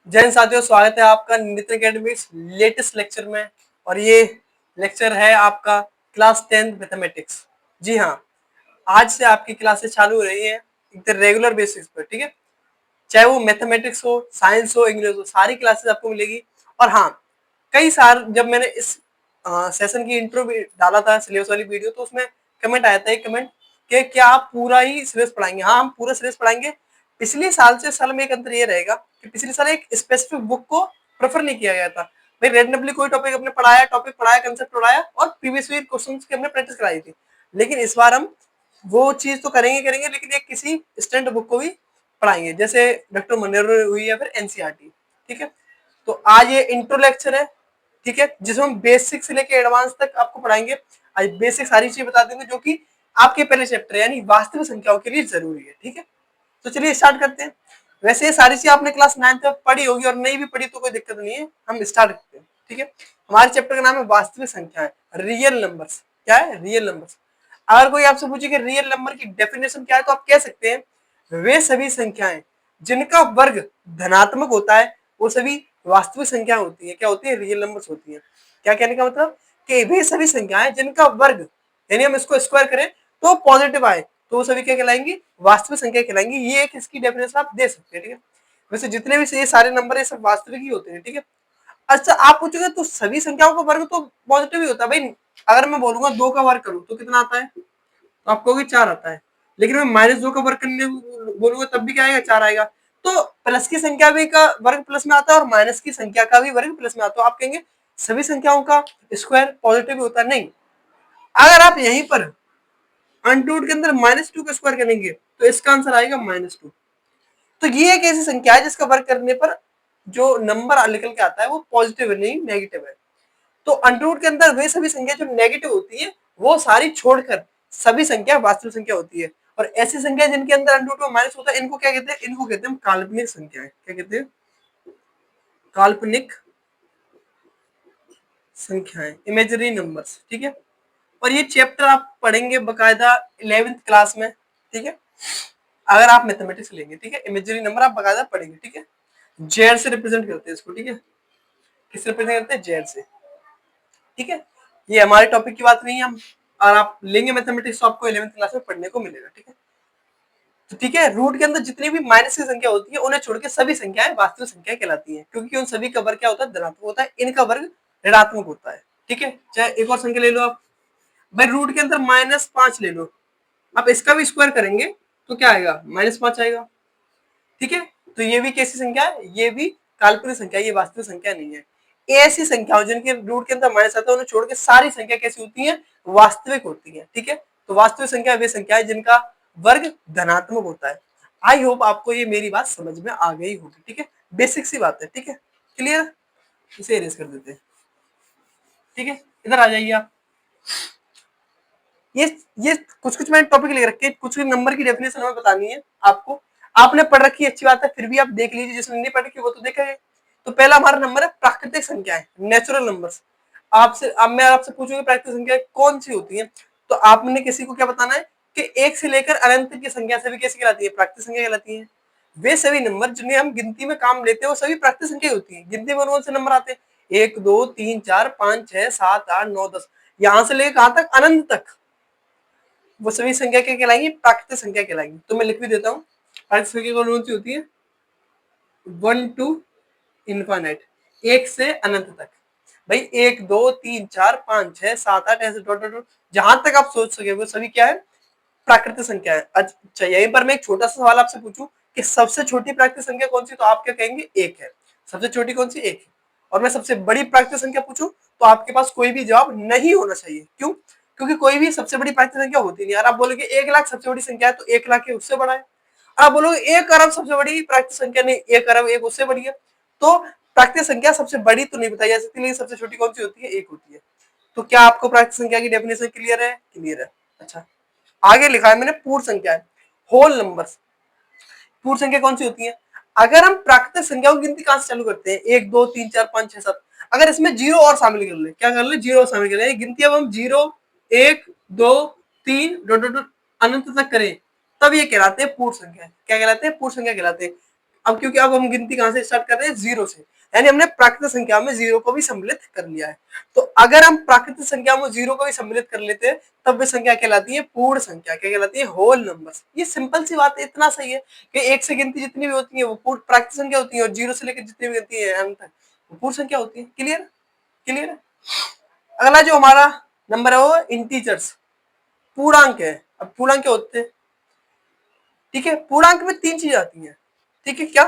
जय हिंद साथियों, स्वागत है आपका नितिन अकेडमिक्स लेटेस्ट लेक्चर में। और ये लेक्चर है आपका क्लास 10 मैथमेटिक्स। जी हाँ, आज से आपकी क्लासेस चालू हो रही है एकदम रेगुलर बेसिस पर। ठीक है, चाहे वो मैथमेटिक्स हो, साइंस हो, इंग्लिश हो, सारी क्लासेस आपको मिलेगी। और हाँ, कई साल जब मैंने इस सेशन की इंट्रो भी डाला था सिलेबस वाली वीडियो, तो उसमें कमेंट आया था, एक कमेंट कि क्या आप पूरा ही सिलेबस पढ़ाएंगे। हाँ, हम पूरा सिलेबस पढ़ाएंगे। पिछले साल से साल में एक अंतर ये रहेगा कि पिछले साल एक स्पेसिफिक बुक को प्रेफर नहीं किया गया था। भाई रैंडमली कोई टॉपिक अपने पढ़ाया, कंसेप्ट पढ़ाया और प्रीवियस ईयर क्वेश्चंस की हमने प्रैक्टिस कराई थी। लेकिन इस बार हम वो चीज तो करेंगे लेकिन एक किसी स्टैंडर्ड बुक को भी पढ़ाएंगे, जैसे डॉक्टर मनोहर हुई या फिर एनसीईआरटी। ठीक है, तो आज ये इंट्रो लेक्चर है। ठीक है, जिसमें हम बेसिक से लेके एडवांस तक आपको पढ़ाएंगे। आज बेसिक सारी चीजें बता देंगे जो कि आपके पहले चैप्टर यानी वास्तविक संख्याओं के लिए जरूरी है। ठीक है, तो चलिए स्टार्ट करते हैं। वैसे ये सारी चीजें आपने क्लास 9 में पढ़ी होगी और नहीं भी पढ़ी तो कोई दिक्कत नहीं है, हम स्टार्ट करते हैं। ठीक है, हमारे चैप्टर का नाम है वास्तविक संख्याएं, रियल नंबर्स। क्या है? Real numbers. अगर कोई आपसे पूछे कि रियल नंबर की डेफिनेशन क्या है, तो आप कह सकते हैं वे सभी संख्याएं जिनका वर्ग धनात्मक होता है वो सभी वास्तविक संख्या होती है। क्या होती है? रियल नंबर्स होती है। क्या कहने का मतलब कि वे सभी संख्याएं जिनका वर्ग यानी हम इसको स्क्वायर करें तो पॉजिटिव आए तो वो सभी क्या कहलाएंगी? वास्तविक संख्या कहलाएंगी। ये एक इसकी डेफिनेशन आप दे सकते हैं। ठीक है, वैसे जितने भी ये सारे नंबर है सब वास्तविक ही होते हैं। ठीक है, अच्छा आप पूछोगे तो सभी संख्याओं का वर्ग तो पॉजिटिव ही होता है भाई। अगर मैं बोलूंगा 2 का वर्ग करूं तो कितना आता है? तो आप कहोगे 4 आता है। लेकिन मैं -2 का वर्ग करने बोलूंगा तब भी क्या आएगा? 4 आएगा। तो प्लस की संख्या भी का वर्ग प्लस में आता है और माइनस की संख्या का भी वर्ग प्लस में आता है। तो आप कहेंगे सभी संख्याओं का स्क्वायर पॉजिटिव होता है? नहीं। अगर आप यहीं पर अंडर के अंदर -2 का स्क्वायर करेंगे तो इसका आंसर आएगा -2। तो ये एक ऐसी संख्या है जिसका वर्ग करने पर जो नंबर निकल के आता है वो पॉजिटिव है, नहीं नेगेटिव है। तो अंडर के अंदर वे सभी संख्या जो नेगेटिव होती है वो सारी छोड़कर सभी संख्या वास्तविक संख्या होती है। और ऐसी संख्या जिनके अंदर अंडर में माइनस होता है इनको क्या कहते हैं? इनको कहते हैं काल्पनिक संख्याएं। क्या कहते हैं? काल्पनिक संख्याएं, इमेजरी नंबर्स। ठीक है, और ये चैप्टर आप पढ़ेंगे बकायदा 11th क्लास में। ठीक है, अगर आप मैथमेटिक्स लेंगे। ठीक है, इमेजरी नंबर आप बकायदा पढ़ेंगे। ठीक है, जेड से रिप्रेजेंट करते हैं इसको। ठीक है, किस रिप्रेजेंट करते हैं? जेड से। ठीक है, ये हमारे टॉपिक की बात नहीं है। हम और आप लेंगे मैथमेटिक्स तो आपको 11th क्लास में पढ़ने को मिलेगा। ठीक है, तो ठीक है, रूट के अंदर जितनी भी माइनस की संख्या होती है उन्हें छोड़ के सभी संख्याएं वास्तविक संख्या कहलाती हैं, क्योंकि उन सभी का वर्ग क्या होता है? धनात्मक होता है, इनका वर्ग ऋणात्मक होता है। ठीक है, चाहे एक और संख्या ले लो आप। भाई रूट के अंदर -5 ले लो, आप इसका भी स्क्वायर करेंगे तो क्या आएगा? -5 आएगा। ठीक है, तो ये भी कैसी संख्या है? ये भी काल्पनिक संख्या, ये वास्तविक संख्या नहीं है। ऐसी संख्याओं जिनके रूट के अंदर माइनस आता है उन्हें छोड़ के सारी संख्या कैसी होती है? वास्तविक होती है। ठीक है, तो वास्तविक संख्या वे संख्या है जिनका वर्ग धनात्मक होता है। आई होप आपको ये मेरी बात समझ में आ गई होगी। ठीक है, बेसिक सी बात है। ठीक है, क्लियर? इसे इरेज कर देते हैं। ठीक है, इधर आ जाइए आप। ये ये कुछ मैंने टॉपिक लिख रखे हैं, कुछ नंबर की डेफिनेशन हमें बतानी है आपको। आपने पढ़ रखी है, अच्छी बात है, फिर भी आप देख लीजिए, जिसने नहीं पढ़ रखी वो तो देखेंगे। तो पहला हमारा नंबर है प्राकृतिक संख्याएं, नेचुरल नंबर्स। आपसे अब मैं आपसे पूछूंगी प्राकृतिक संख्याएं कौन सी होती हैं, तो आपने किसी को क्या बताना है कि 1 से लेकर अनंत की संख्या सभी कैसी कहलाती है? प्राकृतिक संख्या कहलाती है। वे सभी नंबर जिन्हें हम गिनती में काम लेते हैं वो सभी प्राकृतिक संख्या होती है। गिनती में कौन से नंबर आते हैं? 1 2 3 4 5 6 7 8 9 10, यहां से लेकर कहां तक? अनंत तक। वो सभी संख्या क्या कहलाएंगी? प्राकृतिक संख्या कहलाएंगी। तो मैं लिख भी देता हूँ, प्राकृतिक संख्या कौन सी होती है? 1 टू इनफाइनाइट, 1 से अनंत तक। भाई 1 2 3 4 5 6 7 8 ऐसे डॉट डॉट, जहां तक आप सोच सके वो सभी क्या है? प्राकृतिक संख्या है। अच्छा, यहीं पर मैं एक छोटा सा सवाल आपसे पूछूं कि सबसे छोटी प्राकृतिक संख्या कौन सी, तो आप क्या कहेंगे? 1 है। सबसे छोटी कौन सी? 1 है। और मैं सबसे बड़ी प्राकृतिक संख्या पूछूं तो आपके पास कोई भी जवाब नहीं होना चाहिए। क्यों? क्योंकि कोई भी सबसे बड़ी प्राकृतिक संख्या होती नहीं। यार आप बोलोगे 1 लाख सबसे बड़ी संख्या है तो 1 लाख उससे बड़ा है। आप बोलोगे 1 अरब सबसे बड़ी प्राकृतिक संख्या, नहीं, 1 अरब एक उससे बड़ी है। तो प्राकृतिक संख्या सबसे बड़ी तो नहीं बताई जा सकती, लेकिन सबसे छोटी कौन सी होती है? 1 होती है। तो क्या आपको प्राकृतिक संख्या की डेफिनेशन क्लियर है? क्लियर है। अच्छा, आगे लिखा है मैंने पूर्ण संख्या, होल नंबर्स। पूर्ण संख्या कौन सी होती है? अगर हम प्राकृतिक संख्याओं की गिनती कहां से चालू करते हैं? 1 2 3 4 5 6 7, अगर इसमें जीरो और शामिल कर ले, क्या कर ले? जीरो शामिल कर ले, गिनती अब हम 0 1 2 3 डॉट डॉट अनंत तक करें, तब ये कहलाते हैं पूर्ण संख्या। क्या कहलाते हैं? पूर्ण संख्या कहलाते हैं। अब क्योंकि अब हम गिनती कहां से स्टार्ट कर रहे हैं, जीरो से, यानी हमने प्राकृतिक संख्या में जीरो को भी सम्मिलित कर लिया है। तो अगर हम प्राकृतिक संख्या में जीरो को भी सम्मिलित कर लेते हैं तब वे संख्या कहलाती है पूर्ण संख्या। क्या कहलाती है? Whole numbers. ये सिंपल सी बात है, इतना सही है कि एक से गिनती जितनी भी होती है वो पूर्ण प्राकृतिक संख्या होती है और जीरो से लेकर जितनी भी गिनती है अंत तक वो पूर्ण संख्या होती है। क्लियर? क्लियर है? अगला जो हमारा नंबर है वो इंटीजर्स, पूर्णांक है। अब पूर्णांक क्या होते हैं? ठीक है, पूर्णांक में तीन चीजें आती हैं। ठीक है, क्या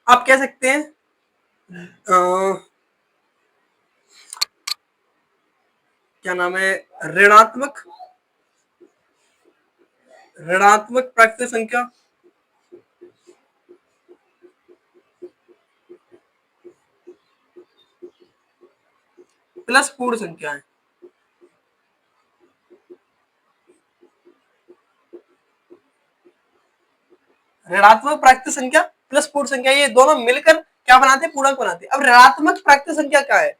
आप कह सकते हैं? क्या नाम है? ऋणात्मक, ऋणात्मक प्राकृतिक संख्या, प्लस पूर्ण संख्या है। ऋणात्मक प्राकृतिक संख्या प्लस पूर्ण संख्या, ये दोनों मिलकर क्या बनाते हैं? पूर्णांक बनाते हैं। अब ऋणात्मक प्राकृतिक संख्या क्या है?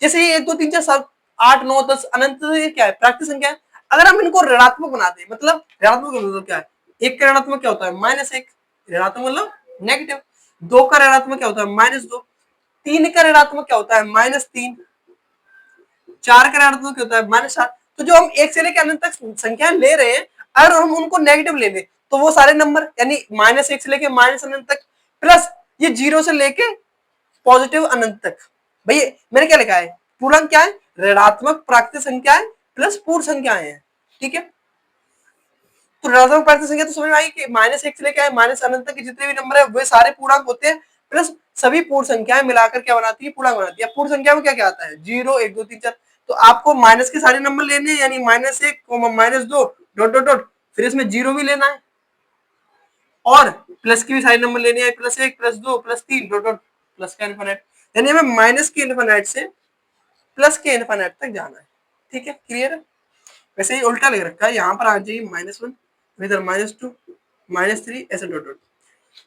जैसे ये 1 2 3 4 7 8 9 10 अनंत, ये क्या है? प्राकृतिक संख्या है। अगर हम इनको ऋणात्मक बनाते हैं, मतलब ऋणात्मक मतलब क्या है? एक का ऋणात्मक क्या होता है? -1। ऋणात्मक मतलब नेगेटिव। दो का ऋणात्मक क्या होता है? -2। तीन का ऋणात्मक क्या होता है? -3। चार का ऋणात्मक क्या होता है? -7। तो जो हम एक से लेकर अनंत तक संख्या ले रहे हैं, अगर हम उनको नेगेटिव ले लें तो वो सारे नंबर, यानी -1 से लेके माइनस अनंत तक, प्लस ये 0 से लेके पॉजिटिव अनंत तक। भैया मैंने क्या लिखा है? पूर्णांक क्या है? ऋणात्मक प्राकृतिक संख्याएं प्लस पूर्ण संख्याएं हैं। ठीक है, तो ऋणात्मक प्राकृतिक संख्या तो समझ में आई कि -1 से लेके माइनस अनंत तक के जितने भी नंबर है वे सारे पूर्णांक होते हैं, प्लस सभी पूर्ण संख्याएं मिलाकर क्या बनाती है? पूर्णांक बनाती है। पूर्ण संख्या में क्या क्या आता है? 0 1 2 3 4। तो आपको माइनस के सारे नंबर लेने हैं, यानी -1 -2 डॉट डॉट डॉट, फिर इसमें 0 भी लेना है, और प्लस के भी सारे नंबर लेने हैं, +1 +2 +3 डॉट डॉट, प्लस का इनफिनिट, यानी हमें माइनस के इनफिनिट से प्लस के इनफिनिट तक जाना है। ठीक है, क्लियर है? वैसे ही उल्टा लिख रखा है, यहाँ पर आ जाइए -1, इधर -2 -3 ऐसे डॉट डॉट।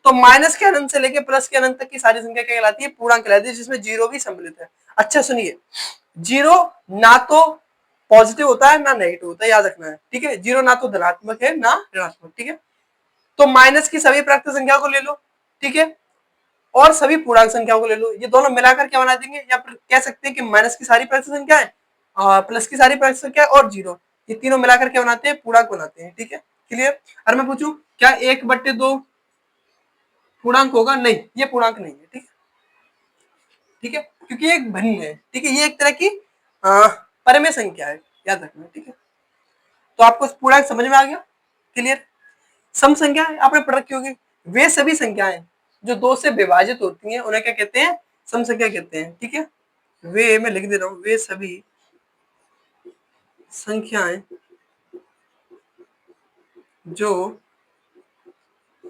तो माइनस के अनंत से लेके प्लस के अनंत तक की सारी संख्या क्या कहलाती है? पूर्णांक कहलाती है, जिसमें जीरो भी सम्मिलित है। अच्छा सुनिए, जीरो ना तो पॉजिटिव होता है ना नेगेटिव होता है, याद रखना है। ठीक है, जीरो ना तो धनात्मक है ना ऋणात्मक। ठीक है, तो माइनस की सभी प्राकृतिक संख्या को ले लो। ठीक है, और सभी पूर्णांक संख्याओं को ले लो, ये दोनों मिलाकर क्या बना देंगे? या फिर कह सकते हैं कि माइनस की सारी प्राकृतिक संख्याएं, प्लस की सारी प्राकृतिक संख्या और जीरो, ये तीनों मिलाकर क्या बनाते हैं? पूर्णांक बनाते हैं। ठीक है, क्लियर? अगर मैं पूछूं क्या 1/2 पूर्णांक होगा? नहीं, ये पूर्णांक नहीं है। ठीक है, ठीक है, क्योंकि ये एक भिन्न है। ठीक है, ये एक तरह की परमेय संख्या है, याद रखना। ठीक है, तो आपको पूर्णांक समझ में आ गया? क्लियर? सम संख्या आपने पढ़ रखी होगी, वे सभी संख्याएं जो दो से विभाजित होती हैं उन्हें क्या कहते हैं? सम संख्या कहते हैं। ठीक है, वे, मैं लिख दे रहा हूं, वे सभी संख्याएं जो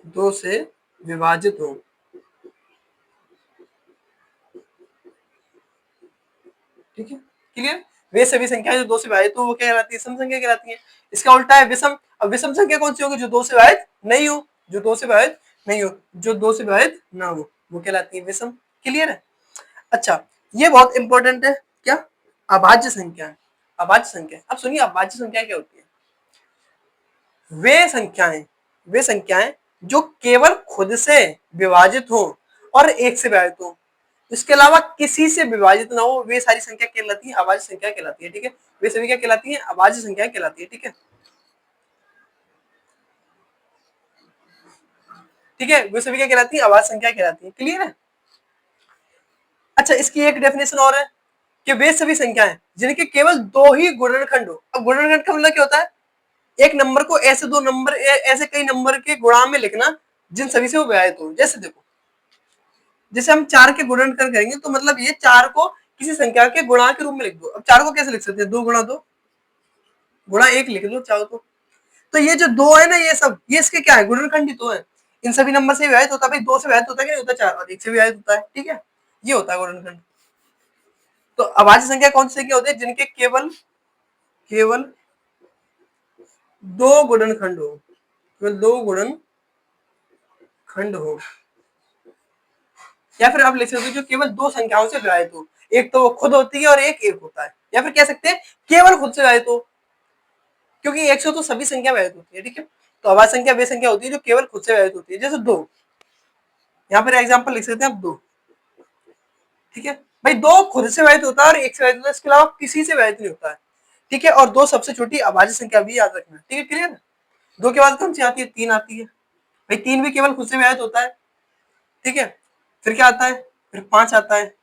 दो से विभाजित हो। ठीक है, क्लियर? वे सभी संख्याएं जो दो से विभाजित हो वो क्या कहलाती है? सम संख्या कहलाती है। इसका उल्टा है विषम। अब विषम संख्या कौन सी होगी? जो दो से विभाजित नहीं हो, जो दो से विभाजित नहीं हो, जो दो से विभाजित ना हो, वो कहलाती है विषम। क्लियर है? अच्छा, ये बहुत इंपॉर्टेंट है। क्या? अभाज्य संख्या। अभाज्य संख्या, अब सुनिए अभाज्य संख्या क्या होती है? वे संख्याएं, वे संख्याएं जो केवल खुद से विभाजित हो और एक से विभाजित हो, इसके अलावा किसी से विभाजित ना हो, वे सारी संख्या कहलाती है अभाज्य संख्या कहलाती है। ठीक है, वे सभी क्या कहलाती है? अभाज्य संख्या कहलाती है। ठीक है, ठीक है, वे सभी क्या कहलाती है? अभाज्य संख्या कहलाती है। क्लियर है? अच्छा, इसकी एक डेफिनेशन और है कि वे सभी संख्याएं जिनके केवल दो ही गुणनखंड हो। अब गुणनखंड का मतलब क्या होता है? एक नंबर को ऐसे दो नंबर, ऐसे कई नंबर के गुणा में लिखना जिन सभी से वो विभाजित हो। जैसे देखो, जैसे हम 4 के गुणनखंड करेंगे तो मतलब ये 4 को किसी संख्या के गुणा के रूप में लिख दो। अब 4 को कैसे लिख सकते हैं? 2 गुणा 2 गुणा 1 लिख लो चाहो तो ये जो दो है ना, ये सब ये इसके क्या है? गुणनखंड ही तो है। इन सभी नंबर से विभाजित होता है भाई, 2 से विभाजित होता है कि नहीं होता? 4 और 1 से विभाजित होता है। ठीक है, ये होता है गुणनखंड। तो अभाज्य संख्या कौन सी संख्या होती है? जिनके केवल केवल दो गुणनखंड हो, केवल दो गुणनखंड हो, या फिर आप लिख सकते हो जो केवल दो संख्याओं से विभाजित हो। एक तो वो खुद होती है और एक होता है, या फिर कह सकते हैं केवल खुद से विभाजित हो, क्योंकि 100 तो सभी संख्या विभाजित होती है। ठीक है, तो अभाज्य संख्या वे संख्या होती है जो केवल खुद से विभाजित होती है, जैसे 2। यहाँ पर एग्जाम्पल लिख सकते हैं आप 2। ठीक है भाई, 2 खुद से विभाजित होता है और 1 से विभाजित होता है, इसके अलावा किसी से विभाजित नहीं होता है। ठीक है, और 2 सबसे छोटी अभाज्य संख्या भी याद रखना। ठीक है, क्लियर। 2 के बाद कौन सी आती है? 3 आती है भाई, 3 भी केवल खुद से विभाजित होता है। ठीक है, फिर क्या आता है? फिर 5 आता है।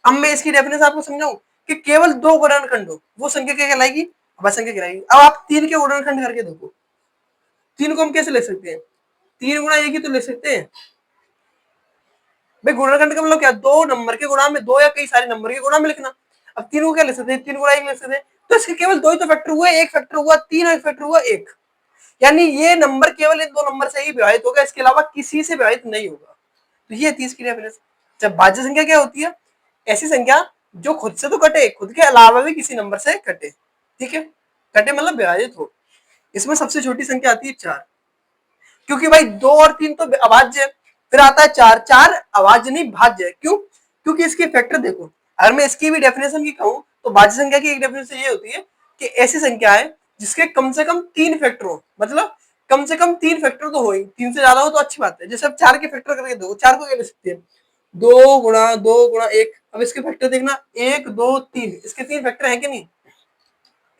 अब मैं इसकी डेफिनेशन आपको समझाऊं कि केवल 2 गुणनखंड हो वो संख्या क्या कहलाएगी? अभाज्य संख्या कहलाएगी। अब आप 3 के गुणनखंड करके देखो, 3 को हम कैसे ले सकते हैं? 3 गुणा 1 ही तो ले सकते हैं भाई। गुणनखंड का मतलब क्या? 2 नंबर के गुणा में 2 या कई सारे नंबर के गुणा में लिखना। अब 3 को क्या ले सकते हैं? 3 गुणा 1 ले सकते हैं। तो इसके केवल 2 ही तो फैक्टर हुए, 1 फैक्टर हुआ 3 और 1 फैक्टर हुआ 1। यानी ये नंबर केवल इन 2 नंबर से ही विभाजित होगा, इसके अलावा किसी से विभाजित नहीं होगा। तो ये 30 की डेफिनेशन। जब भाज्य संख्या क्या होती है? ऐसी संख्या जो खुद से तो कटे, खुद के अलावा भी किसी नंबर से कटे। ठीक है, कटे मतलब विभाजित हो। इसमें सबसे छोटी संख्या आती है 4, क्योंकि भाई 2 और 3 तो अभाज्य है। फिर आता है 4, 4 अभाज्य नहीं भाज्य है। क्यों? क्योंकि इसके फैक्टर देखो, अगर मैं इसकी भी डेफिनेशन की कहूं तो भाज्य संख्या की एक डेफिनेशन ये होती है कि ऐसी संख्या है जिसके कम से कम 3 फैक्टर हो, मतलब कम से कम 3 फैक्टर तो हो ही, 3 से ज्यादा हो तो अच्छी बात है। जैसे अब 4 के फैक्टर करके दो, 4 को क्या ले सकते हैं? 2 गुणा 1। अब इसके फैक्टर देखना, 1 2 3, इसके 3 फैक्टर है कि नहीं?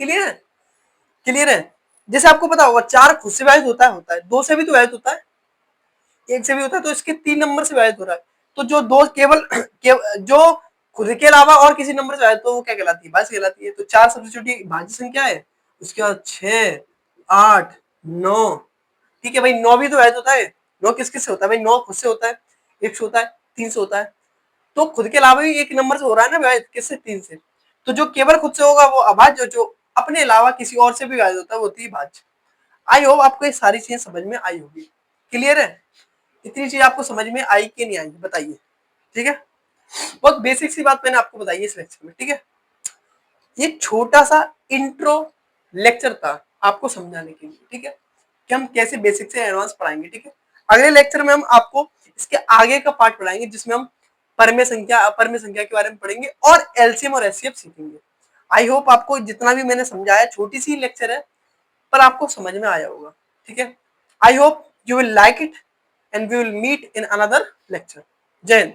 क्लियर है? क्लियर है। जैसे आपको पता होगा 4 खुद से विभाजित होता है 2 से भी तो विभाजित होता है, 1 से भी होता है, तो इसके 3 नंबर से विभाजित हो रहा है। तो जो 2 जो खुद के अलावा और किसी नंबर से विभाजित, तो वो क्या कहलाती है? भाज्य कहलाती है। तो 4 सबसे छोटी भाज्य संख्या है। उसके बाद 6 8 9। ठीक है भाई, 9 भी तो विभाजित होता है। 9 किस किस से होता है भाई? 9 खुद से होता है, 1 से होता है, 3 से होता है। तो खुद के अलावा भी एक नंबर से हो रहा है ना विभाजित, किससे? 3 से। तो जो केवल खुद से होगा वो अभाज्य, जो अपने अलावा किसी और से भी विभाजित होता है वो होती है भाज्य। आई होप आपको ये सारी चीजें समझ में आई होगी। क्लियर है? इतनी चीज आपको समझ में आई कि नहीं आई, बताइए। ठीक है, बहुत बेसिक सी बात मैंने आपको बताई है इस लेक्चर में। ठीक है, ये छोटा सा इंट्रो लेक्चर था आपको समझाने के लिए। ठीक है, कि हम कैसे बेसिक से एडवांस पढ़ाएंगे। ठीक है, अगले लेक्चर में हम आपको इसके आगे का पार्ट पढ़ाएंगे, जिसमें हम परमेय संख्या अपरमेय संख्या के बारे में पढ़ेंगे और एलसीएम और एचसीएफ सीखेंगे। आई होप आपको जितना भी मैंने समझाया, छोटी सी लेक्चर है पर आपको समझ में आया होगा। ठीक है, I hope you will like it and we will meet in another lecture. Jai Hind.